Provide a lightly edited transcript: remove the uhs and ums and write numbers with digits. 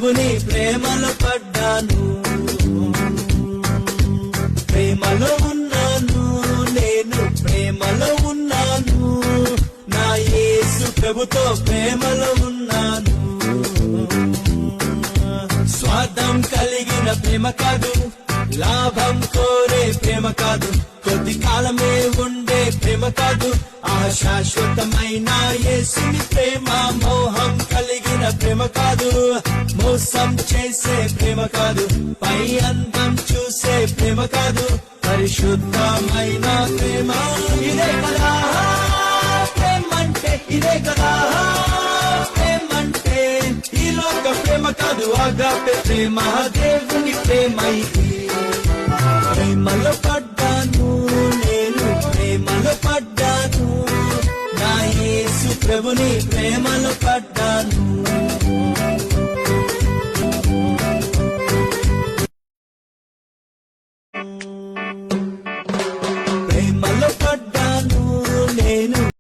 ప్రభుని ప్రేమలో పడ్డాను. ప్రేమలో ఉన్నాను, నేను ప్రేమలో ఉన్నాను. నా యేసు ప్రభుతో ప్రేమలో ఉన్నాను. స్వార్థం కలిగిన ప్రేమ కాదు, లాభం కోరే ప్రేమ కాదు, కొద్ది కాలమే ఉండే ప్రేమ కాదు, శాశ్వతమైన యేసుని ప్రేమ. మోహం కలిగిన ప్రేమ కాదు, మోసం చేసే ప్రేమ కాదు, పై అందం చూసే ప్రేమ కాదు, పరిశుద్ధమైన ప్రేమ. ఇదే కదా ప్రేమంటే, ఇదే కదా ప్రేమంటే. ఈ లోక ప్రేమ కాదు, ఆగాపే ప్రేమ, దేవుని ప్రేమ ఇది. ప్రేమలో పడ్డాను, నేను ప్రేమలో పడ్డాను. నా యేసు ప్రభుని ప్రేమలో పడ్డాను.